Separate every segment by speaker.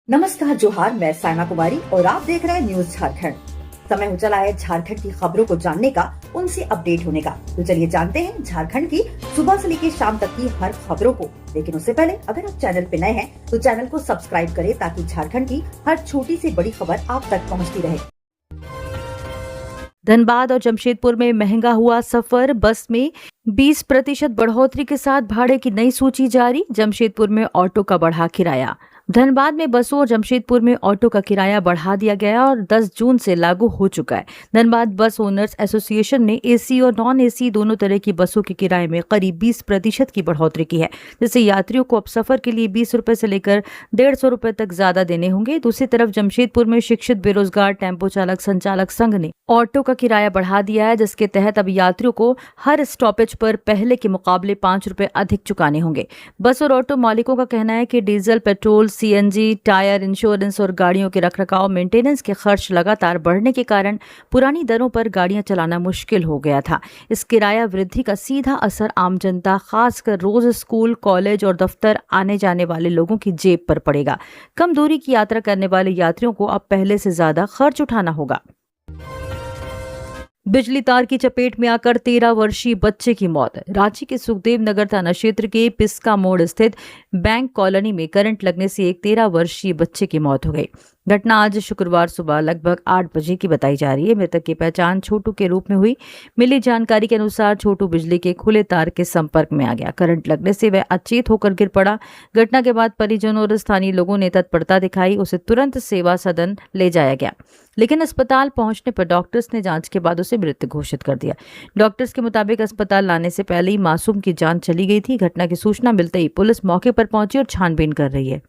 Speaker 1: नमस्कार जोहार, मैं साइमा कुमारी और आप देख रहे हैं न्यूज झारखंड। समय हो चला है झारखंड की खबरों को जानने का, उनसे अपडेट होने का। तो चलिए जानते हैं झारखंड की सुबह से लेकर शाम तक की हर खबरों को। लेकिन उससे पहले अगर आप चैनल पे नए हैं तो चैनल को सब्सक्राइब करें ताकि झारखंड की हर छोटी से बड़ी खबर आप तक पहुँचती रहे।
Speaker 2: धनबाद और जमशेदपुर में महंगा हुआ सफर, बस में 20% बढ़ोतरी के साथ भाड़े की नई सूची जारी। जमशेदपुर में ऑटो का बढ़ा किराया। धनबाद में बसों और जमशेदपुर में ऑटो का किराया बढ़ा दिया गया और 10 जून से लागू हो चुका है। धनबाद बस ओनर्स एसोसिएशन ने एसी और नॉन एसी दोनों तरह की बसों के किराए में करीब 20% की बढ़ोतरी की है, जिससे यात्रियों को अब सफर के लिए 20 रुपए से लेकर 150 रुपए तक ज्यादा देने होंगे। दूसरी तरफ जमशेदपुर में शिक्षित बेरोजगार टेम्पो चालक संचालक संघ ने ऑटो का किराया बढ़ा दिया है, जिसके तहत अब यात्रियों को हर स्टॉपेज पर पहले के मुकाबले 5 रुपए अधिक चुकाने होंगे। बस और ऑटो मालिकों का कहना है कि diesel, petrol, CNG, tyre, insurance और गाड़ियों के रखरखाव, मेंटेनेंस के खर्च लगातार बढ़ने के कारण पुरानी दरों पर गाड़ियां चलाना मुश्किल हो गया था। इस किराया वृद्धि का सीधा असर आम जनता, खासकर रोज स्कूल, कॉलेज और दफ्तर आने जाने वाले लोगों की जेब पर पड़ेगा। कम दूरी की यात्रा करने वाले यात्रियों को अब पहले से ज्यादा खर्च उठाना होगा। बिजली तार की चपेट में आकर 13 वर्षीय बच्चे की मौत। रांची के सुखदेव नगर थाना क्षेत्र के पिस्का मोड़ स्थित बैंक कॉलोनी में करंट लगने से एक 13 वर्षीय बच्चे की मौत हो गई। घटना आज शुक्रवार सुबह लगभग 8 बजे की बताई जा रही है। मृतक की पहचान छोटू के रूप में हुई। मिली जानकारी के अनुसार छोटू बिजली के खुले तार के संपर्क में आ गया। करंट लगने से वह अचेत होकर गिर पड़ा। घटना के बाद परिजनों और स्थानीय लोगों ने तत्परता दिखाई। उसे तुरंत सेवा सदन ले जाया गया, लेकिन अस्पताल पहुंचने पर डॉक्टर्स ने जांच के बाद उसे मृत घोषित कर दिया। डॉक्टर्स के मुताबिक अस्पताल लाने से पहले ही मासूम की जान चली गई थी। घटना की सूचना मिलते ही पुलिस मौके पर पहुंची और छानबीन कर रही है।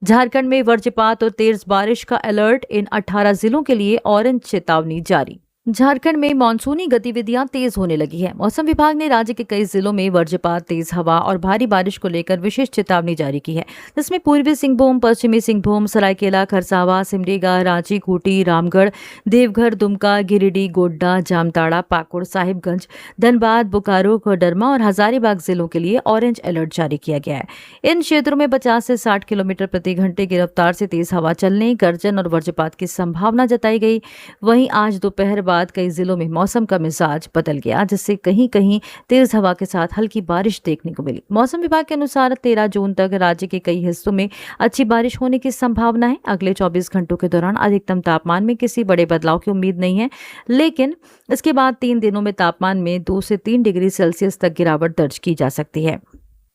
Speaker 2: झारखंड में वज्रपात और तेज बारिश का अलर्ट, इन 18 जिलों के लिए ऑरेंज चेतावनी जारी। झारखंड में मानसूनी गतिविधियां तेज होने लगी है। मौसम विभाग ने राज्य के कई जिलों में वज्रपात, तेज हवा और भारी बारिश को लेकर विशेष चेतावनी जारी की है, जिसमें पूर्वी सिंहभूम, पश्चिमी सिंहभूम, सरायकेला खरसावां, सिमडेगा, रांची, खूंटी, रामगढ़, देवघर, दुमका, गिरिडीह, गोड्डा, जामताड़ा, पाकुड़, साहिबगंज, धनबाद, बोकारो, कोडरमा और हजारीबाग जिलों के लिए ऑरेंज अलर्ट जारी किया गया है। इन क्षेत्रों में 50 से 60 किलोमीटर प्रति घंटे की रफ्तार से तेज हवा चलने, गर्जन और वज्रपात की संभावना जताई गई। वहीं आज दोपहर बाद कई जिलों में मौसम का मिजाज बदल गया, जिससे कहीं कहीं तेज हवा के साथ हल्की बारिश देखने को मिली। मौसम विभाग के अनुसार 13 जून तक राज्य के कई हिस्सों में अच्छी बारिश होने की संभावना है। अगले 24 घंटों के दौरान अधिकतम तापमान में किसी बड़े बदलाव की उम्मीद नहीं है, लेकिन इसके बाद 3 दिनों में तापमान में 2 से 3 डिग्री सेल्सियस तक गिरावट दर्ज की जा सकती है।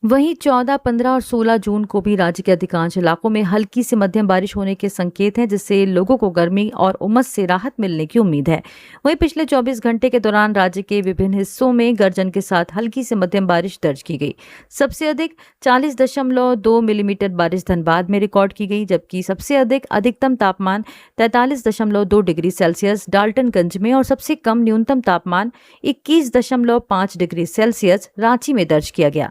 Speaker 2: वहीं 14, 15 और 16 जून को भी राज्य के अधिकांश इलाकों में हल्की से मध्यम बारिश होने के संकेत हैं, जिससे लोगों को गर्मी और उमस से राहत मिलने की उम्मीद है। वहीं पिछले 24 घंटे के दौरान राज्य के विभिन्न हिस्सों में गर्जन के साथ हल्की से मध्यम बारिश दर्ज की गई। सबसे अधिक 40.2 मिलीमीटर बारिश धनबाद में रिकॉर्ड की गई, जबकि सबसे अधिक अधिकतम तापमान 43.2 डिग्री सेल्सियस डाल्टनगंज में और सबसे कम न्यूनतम तापमान 21.5 डिग्री सेल्सियस रांची में दर्ज किया गया।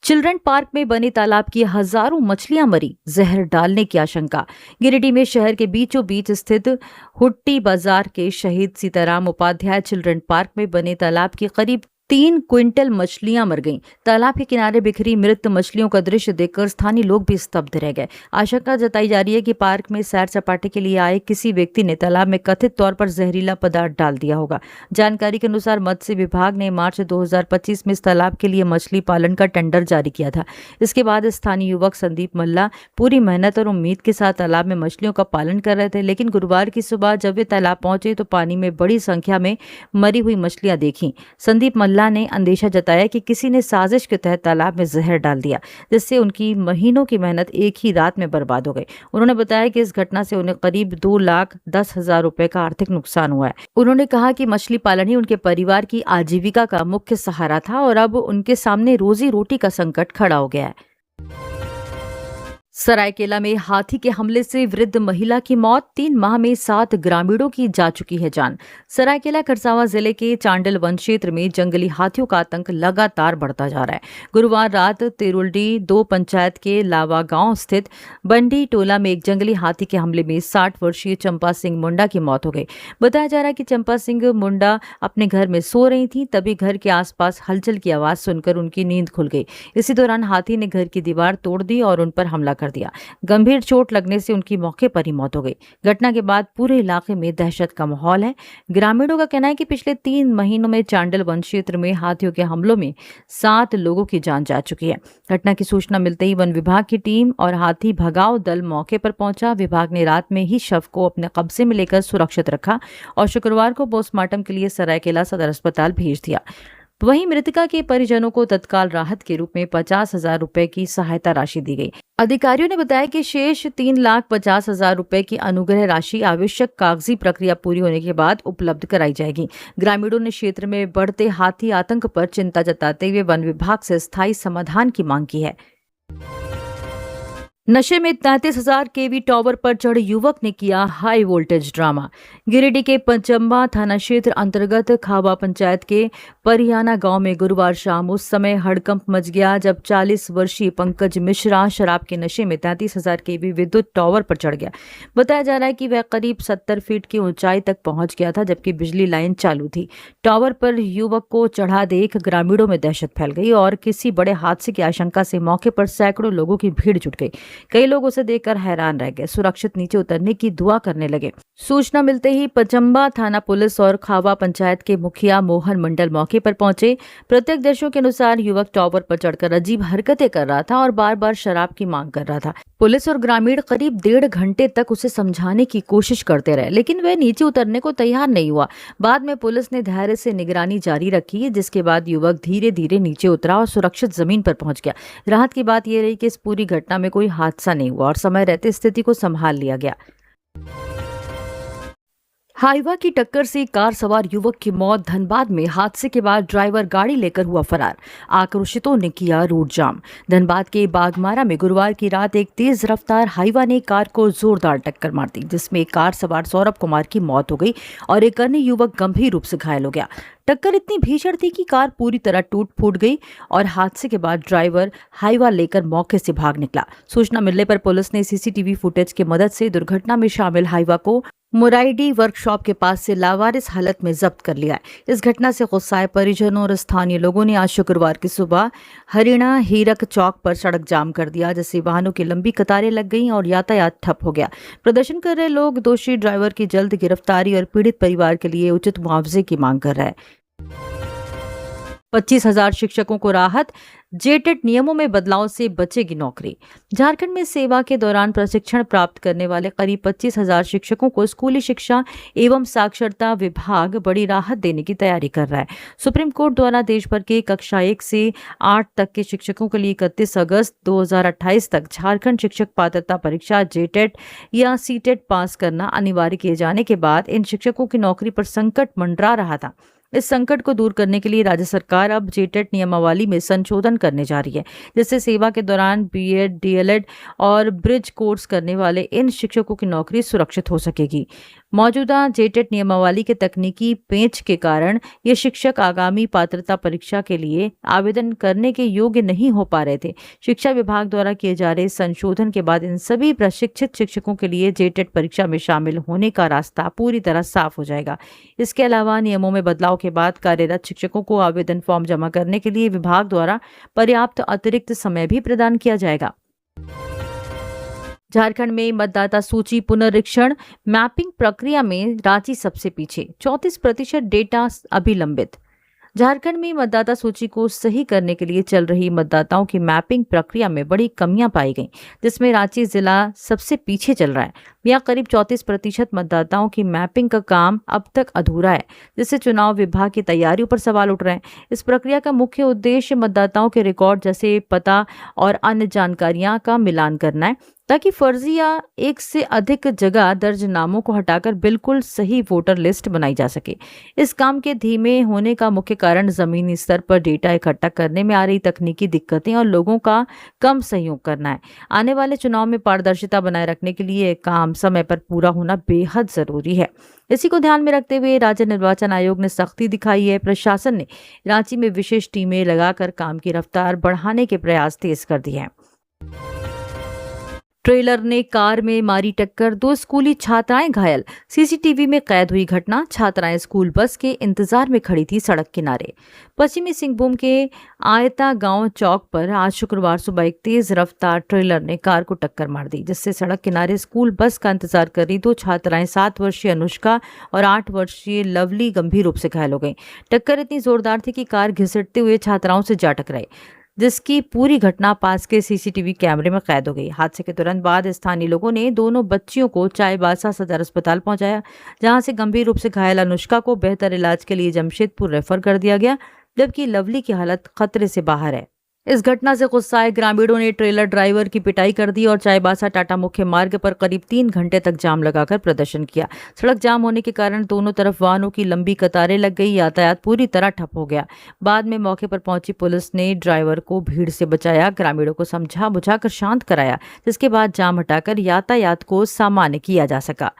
Speaker 2: चिल्ड्रन पार्क में बने तालाब की हजारों मछलियां मरी, जहर डालने की आशंका। गिरिडीह में शहर के बीचों बीच स्थित हुट्टी बाजार के शहीद सीताराम उपाध्याय चिल्ड्रन पार्क में बने तालाब की करीब 3 क्विंटल मछलियां मर गईं। तालाब के किनारे बिखरी मृत मछलियों का दृश्य देखकर स्थानीय लोग भी स्तब्ध रह गए। आशंका जताई जा रही है कि पार्क में सैर सपाटे के लिए आए किसी व्यक्ति ने तालाब में कथित तौर पर जहरीला पदार्थ डाल दिया होगा। जानकारी के अनुसार मत्स्य विभाग ने मार्च 2025 में इस तालाब के लिए मछली पालन का टेंडर जारी किया था। इसके बाद स्थानीय युवक संदीप मल्ला पूरी मेहनत और उम्मीद के साथ तालाब में मछलियों का पालन कर रहे थे, लेकिन गुरुवार की सुबह जब वे तालाब पहुंचे तो पानी में बड़ी संख्या में मरी हुई मछलियां देखी। संदीप मल्ला ने अंदेशा जताया कि किसी ने साजिश के तहत तालाब में जहर डाल दिया, जिससे उनकी महीनों की मेहनत एक ही रात में बर्बाद हो गई। उन्होंने बताया कि इस घटना से उन्हें करीब 2,10,000 रुपए का आर्थिक नुकसान हुआ है। उन्होंने कहा कि मछली पालन ही उनके परिवार की आजीविका का मुख्य सहारा था और अब उनके सामने रोजी रोटी का संकट खड़ा हो गया है। सरायकेला में हाथी के हमले से वृद्ध महिला की मौत, 3 माह में 7 ग्रामीणों की जा चुकी है जान। सरायकेला खरसावां जिले के चांडल वन क्षेत्र में जंगली हाथियों का आतंक लगातार बढ़ता जा रहा है। गुरुवार रात तिरुलडी 2 पंचायत के लावा गांव स्थित बंडी टोला में एक जंगली हाथी के हमले में 60 वर्षीय चंपा सिंह मुंडा की मौत हो गई। बताया जा रहा है कि चंपा सिंह मुंडा अपने घर में सो रही थी, तभी घर के आसपास हलचल की आवाज सुनकर उनकी नींद खुल गई। इसी दौरान हाथी ने घर की दीवार तोड़ दी और उन पर हमला कर दिया। गंभीर चोट लगने से उनकी मौके पर ही मौत हो गई। घटना के बाद पूरे इलाके में दहशत का माहौल है। ग्रामीणों का कहना है कि पिछले 3 महीनों में चांडल वन क्षेत्र में हाथियों के हमलों में 7 लोगों की जान जा चुकी है। घटना की सूचना मिलते ही वन विभाग की टीम और हाथी भगाओ दल मौके पर पहुंचा। विभाग ने रात में ही शव को अपने कब्जे में लेकर सुरक्षित रखा और शुक्रवार को पोस्टमार्टम के लिए सरायकेला सदर अस्पताल भेज दिया। वहीं मृतका के परिजनों को तत्काल राहत के रूप में 50,000 रुपए की सहायता राशि दी गई। अधिकारियों ने बताया कि शेष 3,50,000 रुपए की अनुग्रह राशि आवश्यक कागजी प्रक्रिया पूरी होने के बाद उपलब्ध कराई जाएगी। ग्रामीणों ने क्षेत्र में बढ़ते हाथी आतंक पर चिंता जताते हुए वन विभाग से स्थायी समाधान की मांग की है। नशे में 33,000 केवी टावर पर चढ़े युवक ने किया हाई वोल्टेज ड्रामा। गिरिडीह के पंचम्बा थाना क्षेत्र अंतर्गत खावा पंचायत के परियाना गांव में गुरुवार शाम उस समय हड़कंप मच गया जब 40 वर्षीय पंकज मिश्रा शराब के नशे में 33,000 केवी विद्युत टावर पर चढ़ गया। बताया जा रहा है कि वह करीब 70 फीट की ऊंचाई तक पहुंच गया था, जबकि बिजली लाइन चालू थी। टावर पर युवक को चढ़ा देख ग्रामीणों में दहशत फैल गई और किसी बड़े हादसे की आशंका से मौके पर सैकड़ों लोगों की भीड़ जुट गई। कई लोग उसे देखकर हैरान रह गए, सुरक्षित नीचे उतरने की दुआ करने लगे। सूचना मिलते ही पंचम्बा थाना पुलिस और खावा पंचायत के मुखिया मोहन मंडल मौके पर पहुंचे। प्रत्यक्षदर्शियों के अनुसार युवक टावर पर चढ़कर अजीब हरकतें कर रहा था और बार बार शराब की मांग कर रहा था। पुलिस और ग्रामीण करीब 1.5 घंटे तक उसे समझाने की कोशिश करते रहे, लेकिन वह नीचे उतरने को तैयार नहीं हुआ। बाद में पुलिस ने धैर्य से निगरानी जारी रखी, जिसके बाद युवक धीरे धीरे नीचे उतरा और सुरक्षित जमीन पर पहुंच गया। राहत की बात यह रही कि इस पूरी घटना में कोई हादसा नहीं हुआ और समय रहते स्थिति को संभाल लिया गया। हाईवा की टक्कर से कार सवार युवक की मौत। धनबाद में हादसे के बाद ड्राइवर गाड़ी लेकर हुआ फरार। आक्रोशितों ने किया रोड जाम। धनबाद के बागमारा में गुरुवार की रात एक तेज रफ्तार हाईवा ने कार को जोरदार टक्कर मार दी, जिसमें कार सवार सौरभ कुमार की मौत हो गई और एक अन्य युवक गंभीर रूप से घायल हो गया। टक्कर इतनी भीषण थी कि कार पूरी तरह टूट फूट गई और हादसे के बाद ड्राइवर हाईवा लेकर मौके से भाग निकला। सूचना मिलने पर पुलिस ने सीसीटीवी फुटेज की मदद से दुर्घटना में शामिल हाईवा को मुराइडी वर्कशॉप के पास से लावारिस हालत में जब्त कर लिया है। इस घटना से गुस्साए परिजनों और स्थानीय लोगों ने आज शुक्रवार की सुबह हरियाणा हीरक चौक पर सड़क जाम कर दिया, जिससे वाहनों की लंबी कतारें लग गईं और यातायात ठप हो गया। प्रदर्शन कर रहे लोग दोषी ड्राइवर की जल्द गिरफ्तारी और पीड़ित परिवार के लिए उचित मुआवजे की मांग कर रहे हैं। 25,000 शिक्षकों को राहत। जेटेट नियमों में बदलाव से बचेगी नौकरी। झारखंड में सेवा के दौरान प्रशिक्षण प्राप्त करने वाले करीब 25,000 शिक्षकों को स्कूली शिक्षा एवं साक्षरता विभाग बड़ी राहत देने की तैयारी कर रहा है। सुप्रीम कोर्ट द्वारा देश भर के कक्षा 1 से 8 तक के शिक्षकों के लिए 31 अगस्त 2028 तक झारखंड शिक्षक पात्रता परीक्षा जेटेट या सीटेट पास करना अनिवार्य किए जाने के बाद इन शिक्षकों की नौकरी पर संकट मंडरा रहा था। इस संकट को दूर करने के लिए राज्य सरकार अब जेटेट नियमावली में संशोधन करने जा रही है, जिससे सेवा के दौरान बीएड, डीएलएड और ब्रिज कोर्स करने वाले इन शिक्षकों की नौकरी सुरक्षित हो सकेगी। मौजूदा जेटेट नियमावली के तकनीकी पेंच के कारण ये शिक्षक आगामी पात्रता परीक्षा के लिए आवेदन करने के योग्य नहीं हो पा रहे थे। शिक्षा विभाग द्वारा किए जा रहे संशोधन के बाद इन सभी प्रशिक्षित शिक्षकों के लिए जेटेट परीक्षा में शामिल होने का रास्ता पूरी तरह साफ हो जाएगा। इसके अलावा नियमों में बदलाव के बाद कार्यरत शिक्षकों को आवेदन फॉर्म जमा करने के लिए विभाग द्वारा पर्याप्त अतिरिक्त समय भी प्रदान किया जाएगा। झारखंड में मतदाता सूची पुनरीक्षण मैपिंग प्रक्रिया में रांची सबसे पीछे, 34% डेटा अभी लंबित। झारखंड में मतदाता सूची को सही करने के लिए चल रही मतदाताओं की मैपिंग प्रक्रिया में बड़ी कमियां पाई गईं, जिसमें रांची जिला सबसे पीछे चल रहा है। यहाँ करीब 34% मतदाताओं की मैपिंग का काम अब तक अधूरा है, जिससे चुनाव विभाग की तैयारियों पर सवाल उठ रहे हैं। इस प्रक्रिया का मुख्य उद्देश्य मतदाताओं के रिकॉर्ड जैसे पता और अन्य जानकारियां का मिलान करना है। ताकि फर्जी या एक से अधिक जगह दर्ज नामों को हटाकर बिल्कुल सही वोटर लिस्ट बनाई जा सके। इस काम के धीमे होने का मुख्य कारण जमीनी स्तर पर डेटा इकट्ठा करने में आ रही तकनीकी दिक्कतें और लोगों का कम सहयोग करना है। आने वाले चुनाव में पारदर्शिता बनाए रखने के लिए काम समय पर पूरा होना बेहद जरूरी है। इसी को ध्यान में रखते हुए राज्य निर्वाचन आयोग ने सख्ती दिखाई है। प्रशासन ने रांची में विशेष टीमें लगाकर काम की रफ्तार बढ़ाने के प्रयास तेज कर दिए हैं। ट्रेलर ने कार में मारी टक्कर, 2 स्कूली छात्राएं घायल। सीसीटीवी में कैद हुई घटना। छात्राएं स्कूल बस के इंतजार में खड़ी थी सड़क किनारे। पश्चिमी सिंहभूम के आयता गांव चौक पर आज शुक्रवार सुबह एक तेज रफ्तार ट्रेलर ने कार को टक्कर मार दी, जिससे सड़क किनारे स्कूल बस का इंतजार कर रही 2 छात्राएं 7 वर्षीय अनुष्का और 8 वर्षीय लवली गंभीर रूप से घायल हो गई। टक्कर इतनी जोरदार थी कि कार घिसटते हुए छात्राओं से जा टकराई, जिसकी पूरी घटना पास के सीसीटीवी कैमरे में कैद हो गई। हादसे के तुरंत बाद स्थानीय लोगों ने दोनों बच्चियों को चाईबासा सदर अस्पताल पहुंचाया, जहां से गंभीर रूप से घायल अनुष्का को बेहतर इलाज के लिए जमशेदपुर रेफर कर दिया गया, जबकि लवली की हालत खतरे से बाहर है। इस घटना से गुस्साए ग्रामीणों ने ट्रेलर ड्राइवर की पिटाई कर दी और चाईबासा टाटा मुख्य मार्ग पर करीब 3 घंटे तक जाम लगाकर प्रदर्शन किया। सड़क जाम होने के कारण दोनों तरफ वाहनों की लंबी कतारें लग गई। यातायात पूरी तरह ठप हो गया। बाद में मौके पर पहुंची पुलिस ने ड्राइवर को भीड़ से बचाया, ग्रामीणों को समझा बुझाकर शांत कराया, जिसके बाद जाम हटाकर यातायात को सामान्य किया जा सका।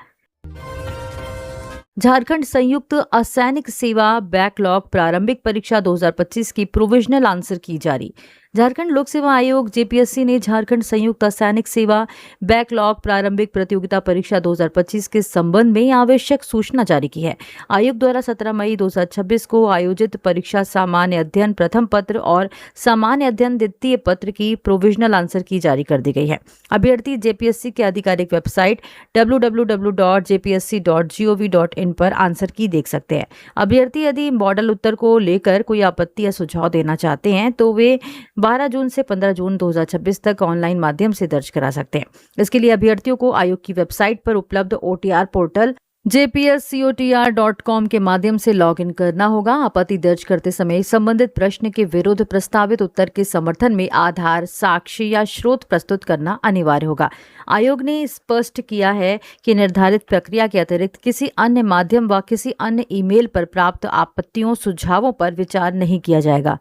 Speaker 2: झारखंड संयुक्त असैनिक सेवा बैकलॉग प्रारंभिक परीक्षा 2025 की प्रोविजनल आंसर की जारी। झारखंड लोक सेवा आयोग जेपीएससी ने झारखंड संयुक्त असैनिक सेवा बैकलॉग प्रारंभिक प्रतियोगिता परीक्षा 2025 के संबंध में आवश्यक सूचना जारी की है। आयोग द्वारा 17 मई 2026 को आयोजित परीक्षा सामान्य अध्ययन प्रथम पत्र और सामान्य अध्ययन द्वितीय पत्र की प्रोविजनल आंसर की जारी कर दी गई है। अभ्यर्थी जेपीएससी के आधिकारिक वेबसाइट www.jpsc.gov.in पर आंसर की देख सकते हैं। अभ्यर्थी यदि मॉडल उत्तर को लेकर कोई आपत्ति या सुझाव देना चाहते हैं तो वे 12 जून से 15 जून 2026 तक ऑनलाइन माध्यम से दर्ज करा सकते हैं। इसके लिए अभ्यर्थियों को आयोग की वेबसाइट पर उपलब्ध OTR पोर्टल jpscotr.com के माध्यम से लॉगिन करना होगा। आपत्ति दर्ज करते समय संबंधित प्रश्न के विरुद्ध प्रस्तावित उत्तर के समर्थन में आधार, साक्ष्य या स्रोत प्रस्तुत करना अनिवार्य होगा। आयोग ने स्पष्ट किया है कि निर्धारित प्रक्रिया के अतिरिक्त किसी अन्य माध्यम व किसी अन्य ईमेल पर प्राप्त आपत्तियों सुझावों पर विचार नहीं किया जाएगा।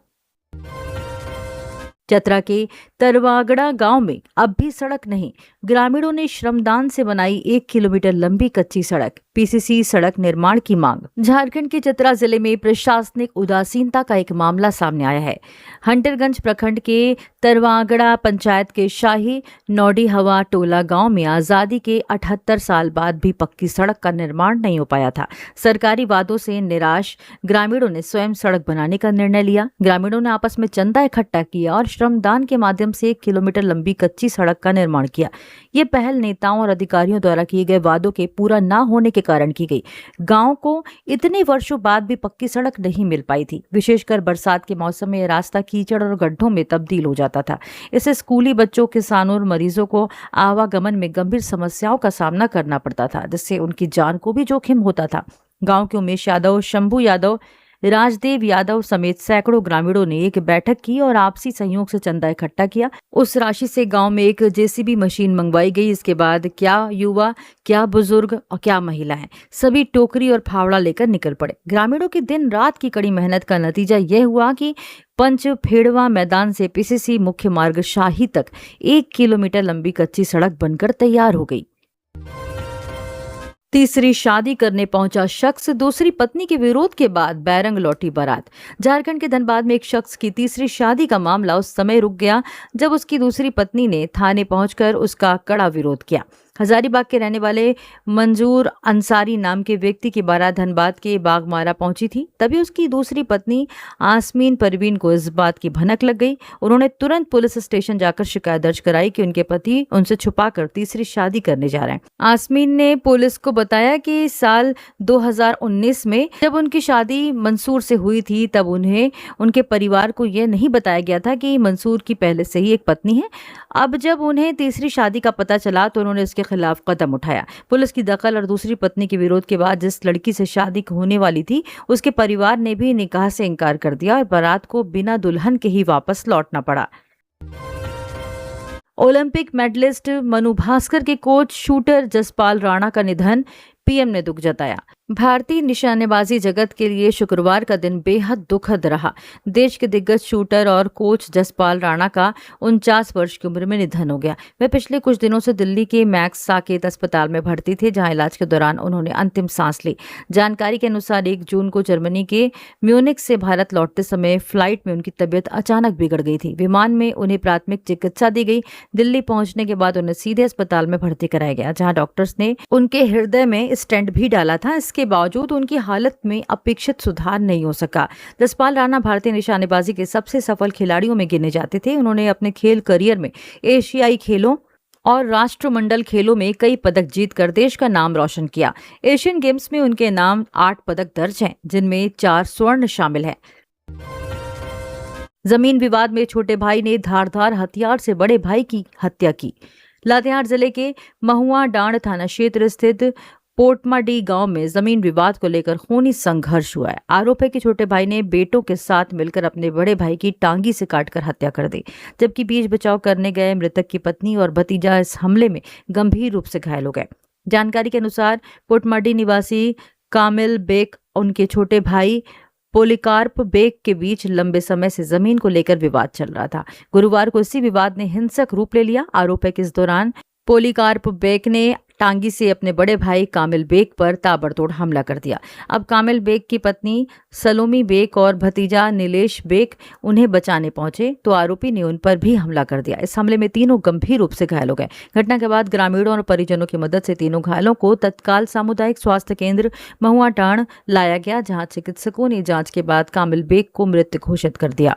Speaker 2: चतरा के तरवागड़ा गांव में अब भी सड़क नहीं। ग्रामीणों ने श्रमदान से बनाई 1 किलोमीटर लंबी कच्ची सड़क। पीसीसी सड़क निर्माण की मांग। झारखंड के चतरा जिले में प्रशासनिक उदासीनता का एक मामला सामने आया है। हंटरगंज प्रखंड के तरवागड़ा पंचायत के शाही नौडी हवा टोला गांव में आजादी के 78 साल बाद भी पक्की सड़क का निर्माण नहीं हो पाया था। सरकारी वादों से निराश ग्रामीणों ने स्वयं सड़क बनाने का निर्णय लिया। ग्रामीणों ने आपस में चंदा इकट्ठा किया और श्रमदान के माध्यम से 1 किलोमीटर लंबी कच्ची सड़क का निर्माण किया। ये पहल नेताओं और अधिकारियों द्वारा किए गए वादों के पूरा न होने के कारण की गई। गांव को इतने वर्षों बाद भी पक्की सड़क नहीं मिल पाई थी। विशेषकर बरसात के मौसम में यह रास्ता कीचड़ और गड्ढों में तब्दील हो जाता था। इससे स्कूली बच्चों, किसानों और मरीजों को आवागमन में गंभीर समस्याओं का सामना करना पड़ता था, जिससे उनकी जान को भी जोखिम होता था। गांव के उमेश यादव, शंभू यादव, राजदेव यादव समेत सैकड़ों ग्रामीणों ने एक बैठक की और आपसी सहयोग से चंदा इकट्ठा किया। उस राशि से गांव में एक जेसीबी मशीन मंगवाई गई। इसके बाद क्या युवा, क्या बुजुर्ग और क्या महिलाएं सभी टोकरी और फावड़ा लेकर निकल पड़े। ग्रामीणों की दिन रात की कड़ी मेहनत का नतीजा यह हुआ कि पंच फेड़वा मैदान से पीसीसी मुख्य मार्ग शाही तक 1 किलोमीटर लंबी कच्ची सड़क बनकर तैयार हो गई। तीसरी शादी करने पहुंचा शख्स, दूसरी पत्नी के विरोध के बाद बैरंग लौटी बारात। झारखंड के धनबाद में एक शख्स की तीसरी शादी का मामला उस समय रुक गया जब उसकी दूसरी पत्नी ने थाने पहुंचकर उसका कड़ा विरोध किया। हजारीबाग के रहने वाले मंजूर अंसारी नाम के व्यक्ति की बारात धनबाद के बागमारा पहुंची थी। तभी उसकी दूसरी पत्नी आसमीन परवीन को इस बात की भनक लग गई। उन्होंने तुरंत पुलिस स्टेशन जाकर शिकायत दर्ज कराई कि उनके पति उनसे छुपाकर तीसरी शादी करने जा रहे हैं। आसमीन ने पुलिस को बताया कि साल 2019 में जब उनकी शादी मंसूर से हुई थी, तब उन्हें उनके परिवार को यह नहीं बताया गया था कि मंसूर की पहले से ही एक पत्नी है। अब जब उन्हें तीसरी शादी का पता चला तो उन्होंने उसके खिलाफ कदम उठाया। पुलिस की दखल और दूसरी पत्नी के विरोध के बाद जिस लड़की से शादी होने वाली थी उसके परिवार ने भी निकाह से इनकार कर दिया और बारात को बिना दुल्हन के ही वापस लौटना पड़ा। ओलंपिक मेडलिस्ट मनु भास्कर के कोच शूटर जसपाल राणा का निधन, पीएम ने दुख जताया। भारतीय निशानेबाजी जगत के लिए शुक्रवार का दिन बेहद दुखद रहा। देश के दिग्गज शूटर और कोच जसपाल राणा का 49 वर्ष की उम्र में निधन हो गया। वे पिछले कुछ दिनों से दिल्ली के मैक्स साकेत अस्पताल में भर्ती थे, जहां इलाज के दौरान उन्होंने अंतिम सांस ली। जानकारी के अनुसार 1 जून को जर्मनी के म्यूनिख से भारत लौटते समय फ्लाइट में उनकी तबीयत अचानक बिगड़ गई थी। विमान में उन्हें प्राथमिक चिकित्सा दी गई। दिल्ली पहुंचने के बाद उन्हें सीधे अस्पताल में भर्ती कराया गया, जहां डॉक्टर्स ने उनके हृदय में स्टेंट भी डाला था। इसके बावजूद उनकी हालत में अपेक्षित सुधार नहीं हो सका। जसपाल राणा भारतीय निशानेबाजी के सबसे सफल खिलाड़ियों में गिने जाते थे। उन्होंने अपने खेल करियर में एशियाई खेलों और राष्ट्रमंडल खेलों में कई पदक जीतकर देश का नाम रोशन किया। एशियन गेम्स में उनके नाम 8 पदक दर्ज हैं, जिनमें 4 स्वर्ण शामिल हैं। जमीन विवाद में छोटे भाई ने धारदार हथियार से बड़े भाई की हत्या की। लातेहार जिले के महुआ डांड थाना क्षेत्र स्थित पोटमाडी गांव में जमीन विवाद को लेकर खूनी संघर्ष हुआ है। आरोप है कि छोटे भाई ने बेटों के साथ मिलकर अपने बड़े भाई की टांगी से काटकर हत्या कर दी, जबकि बीच बचाव करने गए मृतक की पत्नी और भतीजा इस हमले में गंभीर रूप से घायल हो गए। जानकारी के अनुसार पोटमाडी निवासी कामिल बेग उनके छोटे भाई पोलिकार्प बेग के बीच लंबे समय से जमीन को लेकर विवाद चल रहा था। गुरुवार को इसी विवाद ने हिंसक रूप ले लिया। आरोप है कि इस दौरान पोलिकार्प बेग ने टांगी से अपने बड़े भाई कामिल बेग पर ताबड़तोड़ हमला कर दिया। अब कामिल बेग की पत्नी सलोमी बेग और भतीजा नीलेश बेग उन्हें बचाने पहुंचे तो आरोपी ने उन पर भी हमला कर दिया। इस हमले में तीनों गंभीर रूप से घायल हो गए। घटना के बाद ग्रामीणों और परिजनों की मदद से तीनों घायलों को तत्काल सामुदायिक स्वास्थ्य केंद्र महुआटांड लाया गया, जहां चिकित्सकों ने जांच के बाद कामिल बेग को मृत घोषित कर दिया।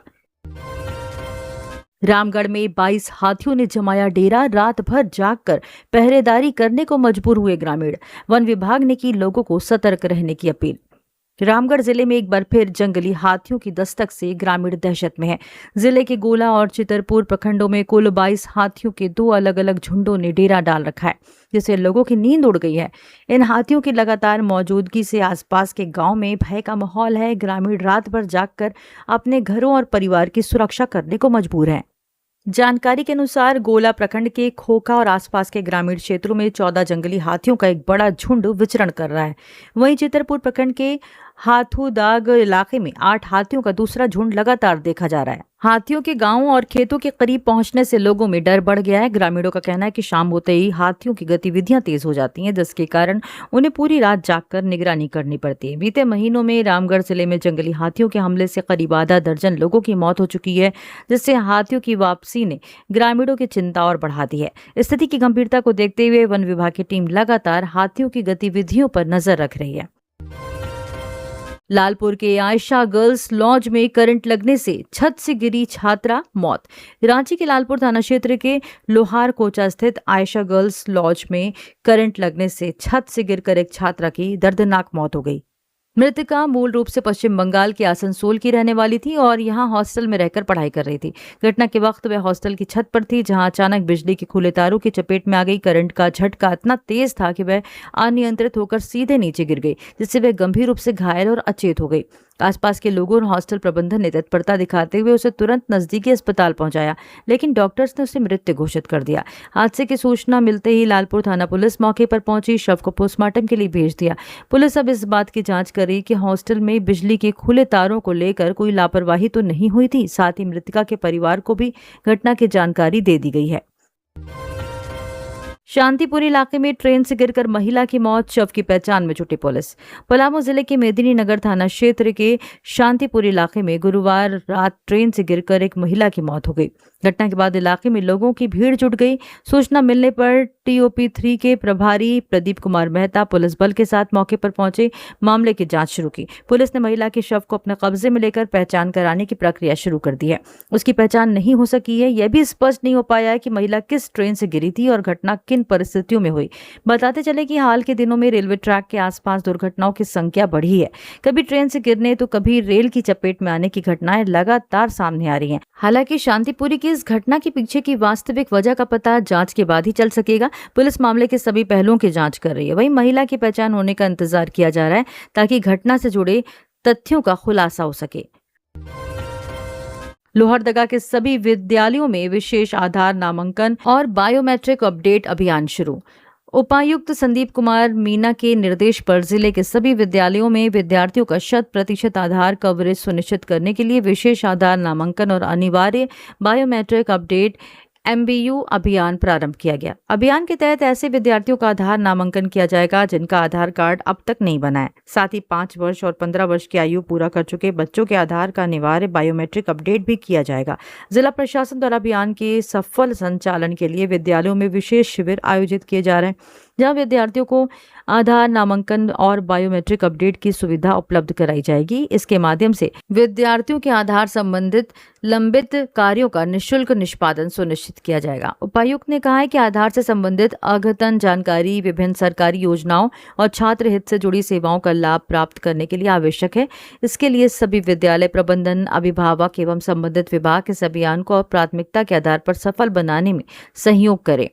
Speaker 2: रामगढ़ में 22 हाथियों ने जमाया डेरा। रात भर जागकर पहरेदारी करने को मजबूर हुए ग्रामीण। वन विभाग ने की लोगों को सतर्क रहने की अपील। रामगढ़ जिले में एक बार फिर जंगली हाथियों की दस्तक से ग्रामीण दहशत में है। जिले के गोला और चितरपुर प्रखंडों में कुल 22 हाथियों के 2 अलग अलग झुंडों ने डेरा डाल रखा है, जिससे लोगों की नींद उड़ गई है। इन हाथियों की लगातार मौजूदगी से आसपास के गांव में भय का माहौल है। ग्रामीण रात भर जागकर अपने घरों और परिवार की सुरक्षा करने को मजबूर हैं। जानकारी के अनुसार गोला प्रखंड के खोखा और आसपास के ग्रामीण क्षेत्रों में 14 जंगली हाथियों का एक बड़ा झुंड विचरण कर रहा है। वहीं चितरपुर प्रखंड के हाथूदाग इलाके में 8 हाथियों का दूसरा झुंड लगातार देखा जा रहा है। हाथियों के गांवों और खेतों के करीब पहुंचने से लोगों में डर बढ़ गया है। ग्रामीणों का कहना है कि शाम होते ही हाथियों की गतिविधियां तेज हो जाती हैं, जिसके कारण उन्हें पूरी रात जागकर निगरानी करनी पड़ती है। बीते महीनों में रामगढ़ जिले में जंगली हाथियों के हमले से करीब आधा दर्जन लोगों की मौत हो चुकी है, जिससे हाथियों की वापसी ने ग्रामीणों की चिंता और बढ़ा दी है। स्थिति की गंभीरता को देखते हुए वन विभाग की टीम लगातार हाथियों की गतिविधियों पर नजर रख रही है। लालपुर के आयशा गर्ल्स लॉज में करंट लगने से छत से गिरी छात्रा, मौत। रांची के लालपुर थाना क्षेत्र के लोहार कोचा स्थित आयशा गर्ल्स लॉज में करंट लगने से छत से गिरकर एक छात्रा की दर्दनाक मौत हो गई। मृतका मूल रूप से पश्चिम बंगाल के आसनसोल की रहने वाली थी और यहां हॉस्टल में रहकर पढ़ाई कर रही थी। घटना के वक्त वह हॉस्टल की छत पर थी, जहां अचानक बिजली के खुले तारों की चपेट में आ गई। करंट का झटका इतना तेज था कि वह अनियंत्रित होकर सीधे नीचे गिर गई, जिससे वह गंभीर रूप से घायल और अचेत हो गई। आसपास के लोगों और हॉस्टल प्रबंधन ने तत्परता दिखाते हुए उसे तुरंत नजदीकी अस्पताल पहुंचाया, लेकिन डॉक्टर्स ने उसे मृत घोषित कर दिया। हादसे की सूचना मिलते ही लालपुर थाना पुलिस मौके पर पहुंची, शव को पोस्टमार्टम के लिए भेज दिया। पुलिस अब इस बात की जांच कर रही कि हॉस्टल में बिजली के खुले तारों को लेकर कोई लापरवाही तो नहीं हुई थी। साथ ही मृतका के परिवार को भी घटना की जानकारी दे दी गई है। शांतिपुरी इलाके में ट्रेन से गिरकर महिला की मौत, शव की पहचान में जुटी पुलिस। पलामू जिले के मेदिनी नगर थाना क्षेत्र के शांतिपुरी इलाके में गुरुवार रात ट्रेन से गिरकर एक महिला की मौत हो गई। घटना के बाद इलाके में लोगों की भीड़ जुट गई। सूचना मिलने पर TOP 3 के प्रभारी प्रदीप कुमार मेहता पुलिस बल के साथ मौके पर पहुंचे, मामले की जांच शुरू की। पुलिस ने महिला के शव को अपने कब्जे में लेकर पहचान कराने की प्रक्रिया शुरू कर दी है। उसकी पहचान नहीं हो सकी है। यह भी स्पष्ट नहीं हो पाया है कि महिला किस ट्रेन से गिरी थी और घटना किन परिस्थितियों में हुई। बताते चले कि हाल के दिनों में रेलवे ट्रैक के आसपास दुर्घटनाओं की संख्या बढ़ी है। कभी ट्रेन से गिरने तो कभी रेल की चपेट में आने की घटनाएं लगातार सामने आ रही हैं। हालांकि शांतिपुरी की इस घटना के पीछे की वास्तविक वजह का पता जांच के बाद ही चल सकेगा। पुलिस मामले के सभी पहलुओं की जांच कर रही है। वहीं महिला की पहचान होने का इंतजार किया जा रहा है ताकि घटना से जुड़े तथ्यों का खुलासा हो सके। लोहरदगा के सभी विद्यालयों में विशेष आधार नामांकन और बायोमेट्रिक अपडेट अभियान शुरू। उपायुक्त संदीप कुमार मीना के निर्देश पर जिले के सभी विद्यालयों में विद्यार्थियों का 100% आधार कवरेज सुनिश्चित करने के लिए विशेष आधार नामांकन और अनिवार्य बायोमेट्रिक अपडेट MBU अभियान प्रारंभ किया गया। अभियान के तहत ऐसे विद्यार्थियों का आधार नामांकन किया जाएगा जिनका आधार कार्ड अब तक नहीं बना है। साथ ही 5 वर्ष और 15 वर्ष की आयु पूरा कर चुके बच्चों के आधार का अनिवार्य बायोमेट्रिक अपडेट भी किया जाएगा। जिला प्रशासन द्वारा अभियान के सफल संचालन के लिए विद्यालयों में विशेष शिविर आयोजित किए जा रहे हैं, जहां विद्यार्थियों को आधार नामांकन और बायोमेट्रिक अपडेट की सुविधा उपलब्ध कराई जाएगी। इसके माध्यम से विद्यार्थियों के आधार संबंधित लंबित कार्यों का निःशुल्क निष्पादन सुनिश्चित किया जाएगा। उपायुक्त ने कहा है कि आधार से संबंधित अद्यतन जानकारी विभिन्न सरकारी योजनाओं और छात्र हित से जुड़ी सेवाओं का लाभ प्राप्त करने के लिए आवश्यक है। इसके लिए सभी विद्यालय प्रबंधन, अभिभावक एवं संबंधित विभाग इस अभियान को प्राथमिकता के आधार पर सफल बनाने में सहयोग करें।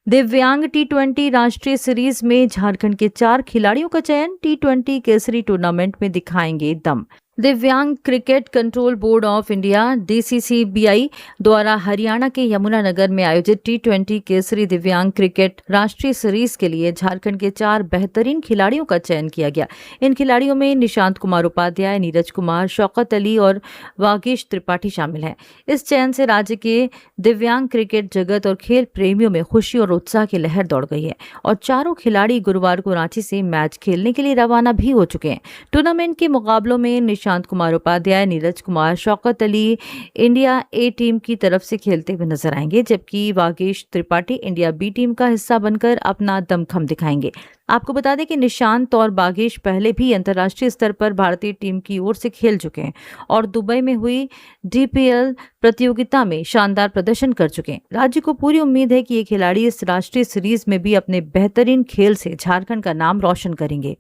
Speaker 2: दिव्यांग T20 राष्ट्रीय सीरीज में झारखंड के 4 खिलाड़ियों का चयन। T20 केसरी टूर्नामेंट में दिखाएंगे दम। दिव्यांग cricket control board of India DCCBI द्वारा हरियाणा के यमुनानगर में आयोजित T20 केसरी दिव्यांग क्रिकेट राष्ट्रीय सीरीज के लिए झारखंड के 4 बेहतरीन खिलाड़ियों का चयन किया गया। इन खिलाड़ियों में निशांत कुमार उपाध्याय, नीरज कुमार, शौकत अली और वागीश त्रिपाठी शामिल हैं। इस चयन से राज्य के दिव्यांग क्रिकेट जगत और खेल प्रेमियों में खुशी और उत्साह की लहर दौड़ गई है और चारों खिलाड़ी गुरुवार को रांची से मैच खेलने के लिए रवाना भी हो चुके हैं। टूर्नामेंट के मुकाबलों में Nishant Kumar Upadhyay, Neeraj Kumar, Shaukat Ali India A team की तरफ से खेलते हुए नजर आएंगे, जबकि Vagish Tripathi India B team का हिस्सा बनकर अपना दमखम दिखाएंगे। आपको बता दें कि निशांत और वागीश पहले भी अंतर्राष्ट्रीय स्तर पर भारतीय टीम की ओर से खेल चुके हैं और दुबई में हुई DPL प्रतियोगिता में शानदार प्रदर्शन कर चुके हैं। राज्य को पूरी उम्मीद है कि ये खिलाड़ी इस राष्ट्रीय सीरीज में भी अपने बेहतरीन खेल से झारखंड का नाम रोशन करेंगे।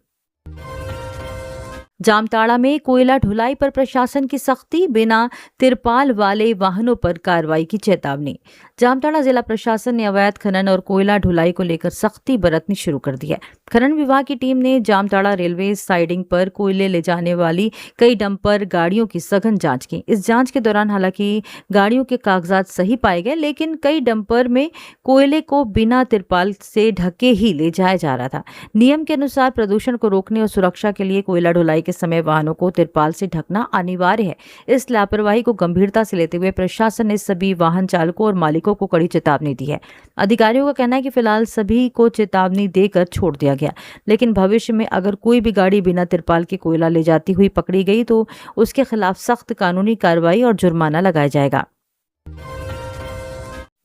Speaker 2: जामताड़ा में कोयला ढुलाई पर प्रशासन की सख्ती, बिना तिरपाल वाले वाहनों पर कार्रवाई की चेतावनी। जामताड़ा जिला प्रशासन ने अवैध खनन और कोयला ढुलाई को लेकर सख्ती बरतनी शुरू कर दी है। खनन विभाग की टीम ने जामताड़ा रेलवे साइडिंग पर कोयले ले जाने वाली कई डंपर गाड़ियों की सघन जांच की। इस जांच के दौरान हालांकि गाड़ियों के कागजात सही पाए गए, लेकिन कई डंपर में कोयले को बिना तिरपाल से ढके ही ले जाया जा रहा था। नियम के अनुसार प्रदूषण को रोकने और सुरक्षा के लिए कोयला ढुलाई के समय वाहनों को तिरपाल से ढकना अनिवार्य है। इस लापरवाही को गंभीरता से लेते हुए प्रशासन ने सभी वाहन चालकों और मालिकों को कड़ी चेतावनी दी है। अधिकारियों का कहना है कि फिलहाल सभी को चेतावनी देकर छोड़ दिया गया, लेकिन भविष्य में अगर कोई भी गाड़ी बिना तिरपाल के कोयला ले जाती हुई पकड़ी गई तो उसके खिलाफ सख्त कानूनी कार्रवाई और जुर्माना लगाया जाएगा।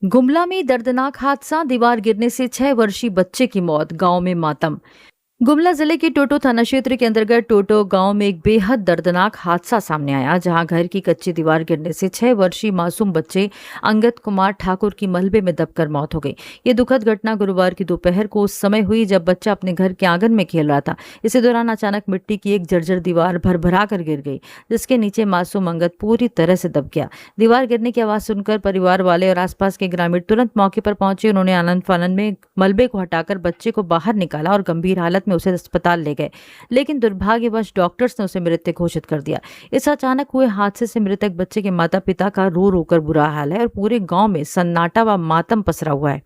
Speaker 2: गुमला में दर्दनाक हादसा, दीवार गिरने से 6 वर्षीय बच्चे की मौत, गांव में मातम। गुमला जिले के टोटो थाना क्षेत्र के अंतर्गत टोटो गांव में एक बेहद दर्दनाक हादसा सामने आया, जहां घर की कच्ची दीवार गिरने से 6 वर्षीय मासूम बच्चे अंगद कुमार ठाकुर की मलबे में दबकर मौत हो गई। ये दुखद घटना गुरुवार की दोपहर को उस समय हुई जब बच्चा अपने घर के आंगन में खेल रहा था। इसी दौरान अचानक मिट्टी की एक जर्जर दीवार भरभरा कर गिर गई, जिसके नीचे मासूम अंगद पूरी तरह से दब गया। दीवार गिरने की आवाज सुनकर परिवार वाले और आसपास के ग्रामीण तुरंत मौके पर पहुंचे। उन्होंने आनंद फानंद में मलबे को हटाकर बच्चे को बाहर निकाला और गंभीर हालत में उसे अस्पताल ले गए, लेकिन दुर्भाग्यवश डॉक्टर्स ने उसे मृत घोषित कर दिया। इस अचानक हुए हादसे से मृतक बच्चे के माता पिता का रो रो कर बुरा हाल है और पूरे गांव में सन्नाटा व मातम पसरा हुआ है।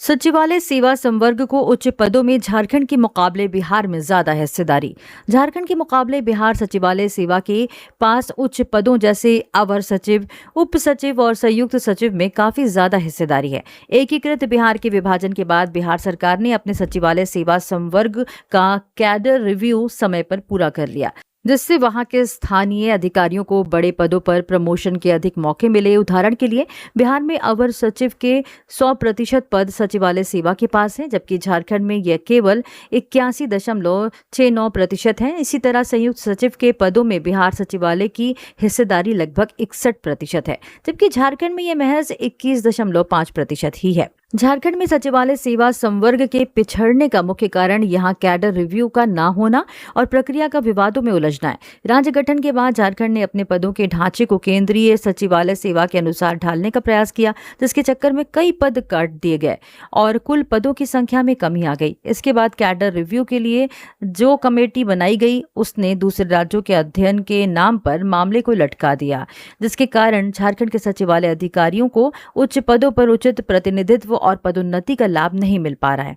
Speaker 2: सचिवालय सेवा संवर्ग को उच्च पदों में झारखंड के मुकाबले बिहार में ज्यादा हिस्सेदारी। झारखंड के मुकाबले बिहार सचिवालय सेवा के पास उच्च पदों जैसे अवर सचिव, उप सचिव और संयुक्त सचिव में काफी ज्यादा हिस्सेदारी है। एकीकृत बिहार के विभाजन के बाद बिहार सरकार ने अपने सचिवालय सेवा संवर्ग का कैडर रिव्यू समय पर पूरा कर लिया, जिससे वहां के स्थानीय अधिकारियों को बड़े पदों पर प्रमोशन के अधिक मौके मिले। उदाहरण के लिए बिहार में अवर सचिव के 100% पद सचिवालय सेवा के पास हैं, जबकि झारखंड में यह केवल 81.69% है। इसी तरह संयुक्त सचिव के पदों में बिहार सचिवालय की हिस्सेदारी लगभग 61% है, जबकि झारखंड में यह महज 21.5% ही है। झारखंड में सचिवालय सेवा संवर्ग के पिछड़ने का मुख्य कारण यहां कैडर रिव्यू का ना होना और प्रक्रिया का विवादों में उलझना है। राज्य गठन के बाद झारखंड ने अपने पदों के ढांचे को केंद्रीय सचिवालय सेवा के अनुसार ढालने का प्रयास किया, जिसके चक्कर में कई पद काट दिए गए और कुल पदों की संख्या में कमी आ गई। इसके बाद कैडर रिव्यू के लिए जो कमेटी बनाई गई उसने दूसरे राज्यों के अध्ययन के नाम पर मामले को लटका दिया, जिसके कारण झारखंड के सचिवालय अधिकारियों को उच्च पदों पर उचित प्रतिनिधित्व और पदोन्नति का लाभ नहीं मिल पा रहा है।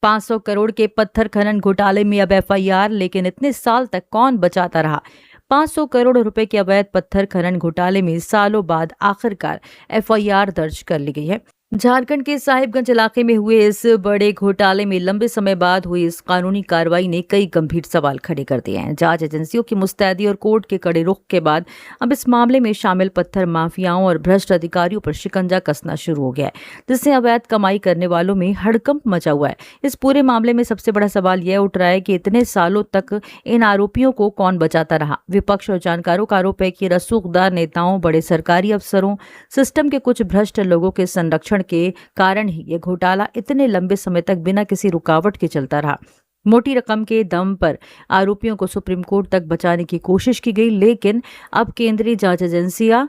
Speaker 2: 500 करोड़ के पत्थर खनन घोटाले में अब एफआईआर, लेकिन इतने साल तक कौन बचाता रहा। 500 करोड़ रुपए के अवैध पत्थर खनन घोटाले में सालों बाद आखिरकार एफआईआर दर्ज कर ली गई है। झारखंड के साहिबगंज इलाके में हुए इस बड़े घोटाले में लंबे समय बाद हुई इस कानूनी कार्रवाई ने कई गंभीर सवाल खड़े कर दिए हैं। जांच एजेंसियों की मुस्तैदी और कोर्ट के कड़े रुख के बाद अब इस मामले में शामिल पत्थर माफियाओं और भ्रष्ट अधिकारियों पर शिकंजा कसना शुरू हो गया है, जिससे अवैध कमाई करने वालों में हड़कंप मचा हुआ है। इस पूरे मामले में सबसे बड़ा सवाल यह उठ रहा है कि इतने सालों तक इन आरोपियों को कौन बचाता रहा। विपक्ष और जानकारों का आरोप है कि रसूखदार नेताओं, बड़े सरकारी अफसरों, सिस्टम के कुछ भ्रष्ट लोगों के संरक्षण के कारण ही ये घोटाला इतने लंबे समय तक बिना किसी रुकावट के चलता रहा। मोटी रकम के दम पर आरोपियों को सुप्रीम कोर्ट तक बचाने की कोशिश की गई, लेकिन अब केंद्रीय जांच एजेंसियां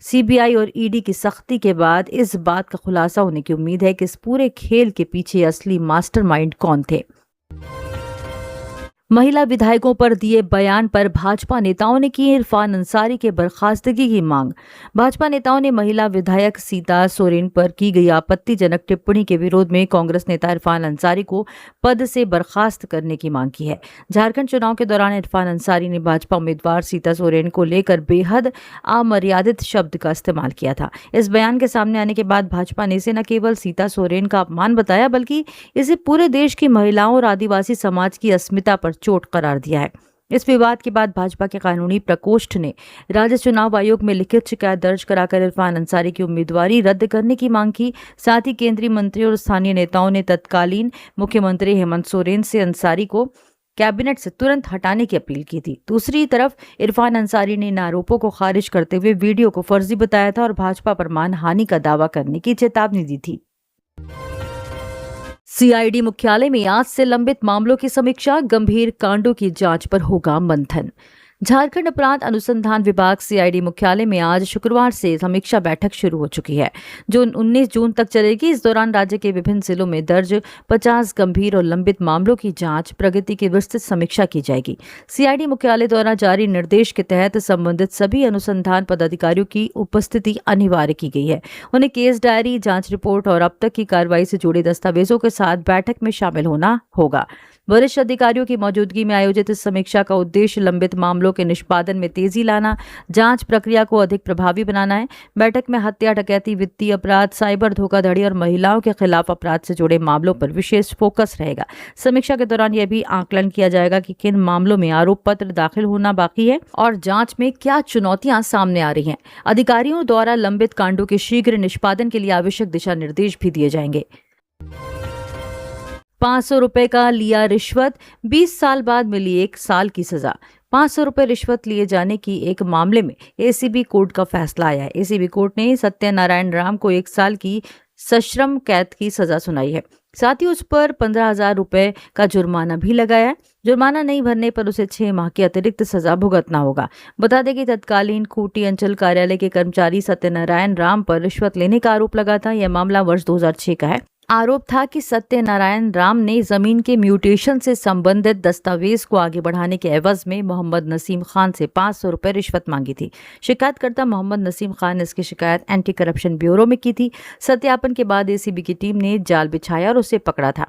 Speaker 2: सीबीआई और ईडी की सख्ती के बाद इस बात का खुलासा होने की उम्मीद है कि इस पूरे खेल के पीछे असली मास्टरमाइंड कौन थे। महिला विधायकों पर दिए बयान पर भाजपा नेताओं ने की इरफान अंसारी के बर्खास्तगी की मांग। भाजपा नेताओं ने महिला विधायक सीता सोरेन पर की गई आपत्तिजनक टिप्पणी के विरोध में कांग्रेस नेता इरफान अंसारी को पद से बर्खास्त करने की मांग की है। झारखंड चुनाव के दौरान इरफान अंसारी ने भाजपा उम्मीदवार सीता सोरेन को लेकर बेहद अमर्यादित शब्द का इस्तेमाल किया था। इस बयान के सामने आने के बाद भाजपा ने इसे न केवल सीता सोरेन का अपमान बताया, बल्कि इसे पूरे देश की महिलाओं और आदिवासी समाज की अस्मिता पर चोट करार दिया है। इस विवाद के बाद भाजपा के कानूनी प्रकोष्ठ ने राज्य चुनाव आयोग में लिखित शिकायत दर्ज कराकर इरफान अंसारी की उम्मीदवारी रद्द करने की मांग की। साथ ही केंद्रीय मंत्री और स्थानीय नेताओं ने तत्कालीन मुख्यमंत्री हेमंत सोरेन से अंसारी को कैबिनेट से तुरंत हटाने की अपील की थी। दूसरी तरफ इरफान अंसारी ने इन आरोपों को खारिज करते हुए वीडियो को फर्जी बताया था और भाजपा पर मानहानि का दावा करने की चेतावनी दी थी। सीआईडी मुख्यालय में आज से लंबित मामलों की समीक्षा, गंभीर कांडों की जांच पर होगा मंथन। झारखंड अपराध अनुसंधान विभाग सीआईडी मुख्यालय में आज शुक्रवार से समीक्षा बैठक शुरू हो चुकी है, जो 19 जून तक चलेगी। इस दौरान राज्य के विभिन्न जिलों में दर्ज 50 गंभीर और लंबित मामलों की जांच प्रगति की विस्तृत समीक्षा की जाएगी। सीआईडी मुख्यालय द्वारा जारी निर्देश के तहत संबंधित सभी अनुसंधान पदाधिकारियों की उपस्थिति अनिवार्य की गई है। उन्हें केस डायरी, जांच रिपोर्ट और अब तक की कार्रवाई से जुड़े दस्तावेजों के साथ बैठक में शामिल होना होगा। वरिष्ठ अधिकारियों की मौजूदगी में आयोजित इस समीक्षा का उद्देश्य लंबित मामलों के निष्पादन में तेजी लाना, जांच प्रक्रिया को अधिक प्रभावी बनाना है। बैठक में हत्या, डकैती, वित्तीय अपराध, साइबर धोखाधड़ी और महिलाओं के खिलाफ अपराध से जुड़े मामलों पर विशेष फोकस रहेगा। समीक्षा के दौरान यह भी आकलन किया जाएगा कि किन मामलों में आरोप पत्र दाखिल होना बाकी है और जांच में क्या चुनौतियां सामने आ रही हैं। अधिकारियों द्वारा लंबित कांडों के शीघ्र निष्पादन के लिए आवश्यक दिशा निर्देश भी दिए जाएंगे। 500 रुपए का लिया रिश्वत, 20 साल बाद मिली 1 साल की सजा। 500 रुपए रिश्वत लिए जाने की एक मामले में एसीबी कोर्ट का फैसला आया है। एसीबी कोर्ट ने सत्यनारायण राम को 1 साल की सश्रम कैद की सजा सुनाई है। साथ ही उस पर 15,000 रुपए का जुर्माना भी लगाया है। जुर्माना नहीं भरने पर उसे 6 माह की अतिरिक्त सजा भुगतना होगा। बता दें कि तत्कालीन खूंटी अंचल कार्यालय के कर्मचारी सत्यनारायण राम पर रिश्वत लेने का आरोप लगा था। यह मामला वर्ष 2006 का है। आरोप था कि सत्यनारायण राम ने जमीन के म्यूटेशन से संबंधित दस्तावेज को आगे बढ़ाने के एवज में मोहम्मद नसीम खान से 500 रुपए रिश्वत मांगी थी। शिकायतकर्ता मोहम्मद नसीम खान ने इसकी शिकायत एंटी करप्शन ब्यूरो में की थी। सत्यापन के बाद एसीबी की टीम ने जाल बिछाया और उसे पकड़ा था।